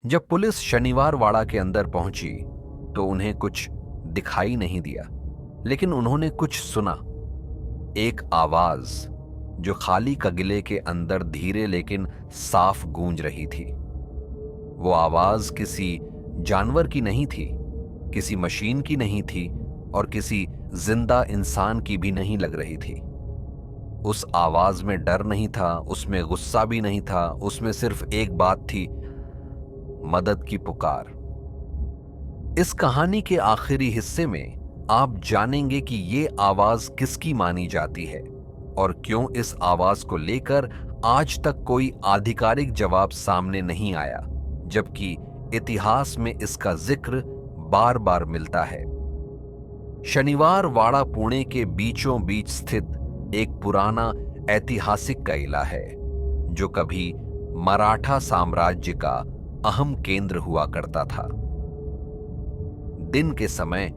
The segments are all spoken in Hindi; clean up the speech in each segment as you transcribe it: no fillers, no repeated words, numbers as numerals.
जब पुलिस शनिवार वाड़ा के अंदर पहुंची तो उन्हें कुछ दिखाई नहीं दिया, लेकिन उन्होंने कुछ सुना। एक आवाज जो खाली कगिले के अंदर धीरे लेकिन साफ गूंज रही थी। वो आवाज किसी जानवर की नहीं थी, किसी मशीन की नहीं थी और किसी जिंदा इंसान की भी नहीं लग रही थी। उस आवाज में डर नहीं था, उसमें गुस्सा भी नहीं था, उसमें सिर्फ एक बात थी, मदद की पुकार। इस कहानी के आखिरी हिस्से में आप जानेंगे कि ये आवाज किसकी मानी जाती है और क्यों इस आवाज को लेकर आज तक कोई आधिकारिक जवाब सामने नहीं आया, जबकि इतिहास में इसका जिक्र बार बार मिलता है। शनिवार वाड़ा पुणे के बीचों बीच स्थित एक पुराना ऐतिहासिक किला है जो कभी मराठा साम्राज्य का अहम केंद्र हुआ करता था। दिन के समय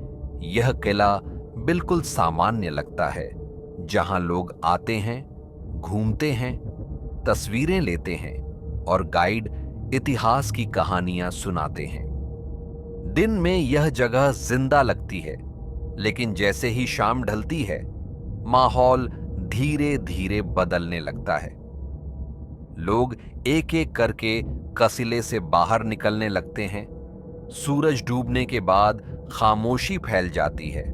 यह किला बिल्कुल सामान्य लगता है, जहां लोग आते हैं, घूमते हैं, तस्वीरें लेते हैं और गाइड इतिहास की कहानियां सुनाते हैं। दिन में यह जगह जिंदा लगती है, लेकिन जैसे ही शाम ढलती है, माहौल धीरे धीरे बदलने लगता है। लोग एक एक करके कसिले से बाहर निकलने लगते हैं। सूरज डूबने के बाद खामोशी फैल जाती है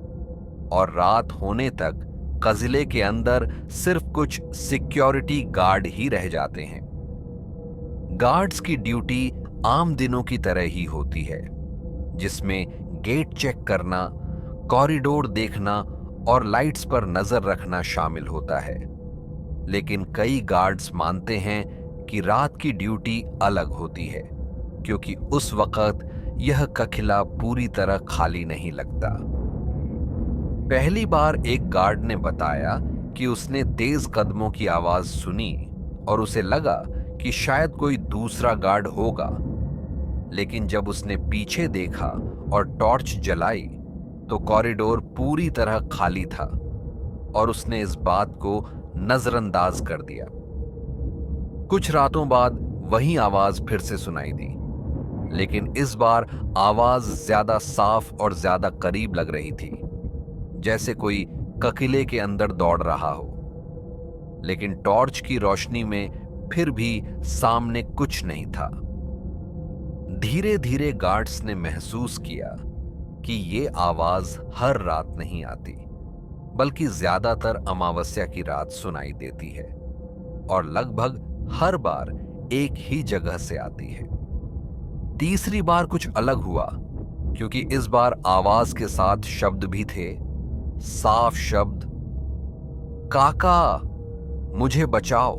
और रात होने तक कजिले के अंदर सिर्फ कुछ सिक्योरिटी गार्ड ही रह जाते हैं। गार्ड्स की ड्यूटी आम दिनों की तरह ही होती है, जिसमें गेट चेक करना, कॉरिडोर देखना और लाइट्स पर नजर रखना शामिल होता है। लेकिन कई गार्ड्स मानते हैं कि रात की ड्यूटी अलग होती है, क्योंकि उस वक्त यह किला पूरी तरह खाली नहीं लगता। पहली बार एक गार्ड ने बताया कि उसने तेज कदमों की आवाज सुनी और उसे लगा कि शायद कोई दूसरा गार्ड होगा। लेकिन जब उसने पीछे देखा और टॉर्च जलाई तो कॉरिडोर पूरी तरह खाली था और उसने इस बात को नजरअंदाज कर दिया। कुछ रातों बाद वही आवाज फिर से सुनाई दी, लेकिन इस बार आवाज ज्यादा साफ और ज्यादा करीब लग रही थी, जैसे कोई किले के अंदर दौड़ रहा हो। लेकिन टॉर्च की रोशनी में फिर भी सामने कुछ नहीं था। धीरे धीरे गार्ड्स ने महसूस किया कि ये आवाज हर रात नहीं आती, बल्कि ज्यादातर अमावस्या की रात सुनाई देती है और लगभग हर बार एक ही जगह से आती है। तीसरी बार कुछ अलग हुआ, क्योंकि इस बार आवाज के साथ शब्द भी थे, साफ शब्द, काका मुझे बचाओ।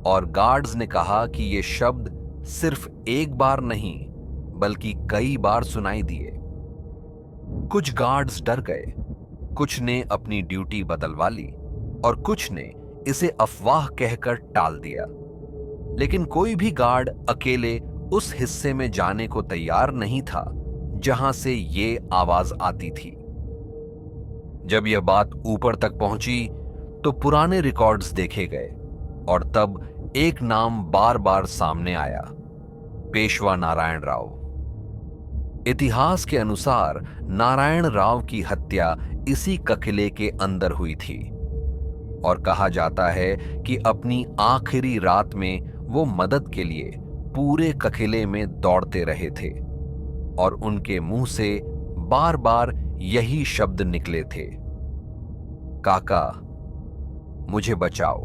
और गार्ड्स ने कहा कि ये शब्द सिर्फ एक बार नहीं बल्कि कई बार सुनाई दिए। कुछ गार्ड्स डर गए, कुछ ने अपनी ड्यूटी बदलवा ली और कुछ ने इसे अफवाह कहकर टाल दिया। लेकिन कोई भी गार्ड अकेले उस हिस्से में जाने को तैयार नहीं था जहां से ये आवाज आती थी। जब यह बात ऊपर तक पहुंची तो पुराने रिकॉर्ड्स देखे गए और तब एक नाम बार बार सामने आया, पेशवा नारायण राव। इतिहास के अनुसार नारायण राव की हत्या इसी किले के अंदर हुई थी और कहा जाता है कि अपनी आखिरी रात में वो मदद के लिए पूरे किले में दौड़ते रहे थे और उनके मुंह से बार बार यही शब्द निकले थे, काका मुझे बचाओ।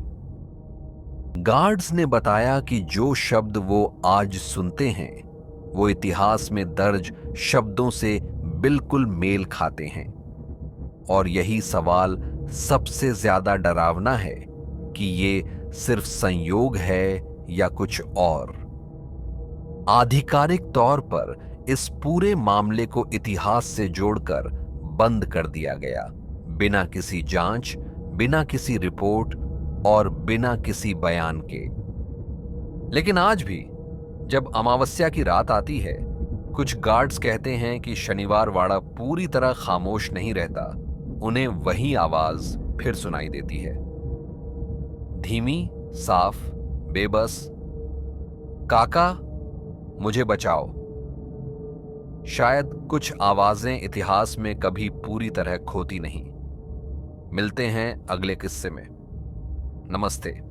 गार्ड्स ने बताया कि जो शब्द वो आज सुनते हैं वो इतिहास में दर्ज शब्दों से बिल्कुल मेल खाते हैं और यही सवाल सबसे ज्यादा डरावना है कि ये सिर्फ संयोग है या कुछ और। आधिकारिक तौर पर इस पूरे मामले को इतिहास से जोड़कर बंद कर दिया गया, बिना किसी जांच, बिना किसी रिपोर्ट और बिना किसी बयान के। लेकिन आज भी जब अमावस्या की रात आती है, कुछ गार्ड्स कहते हैं कि शनिवार वाड़ा पूरी तरह खामोश नहीं रहता, उन्हें वही आवाज फिर सुनाई देती है, धीमी, साफ, बेबस, काका मुझे बचाओ। शायद कुछ आवाजें इतिहास में कभी पूरी तरह खोती नहीं। मिलते हैं अगले किस्से में। नमस्ते।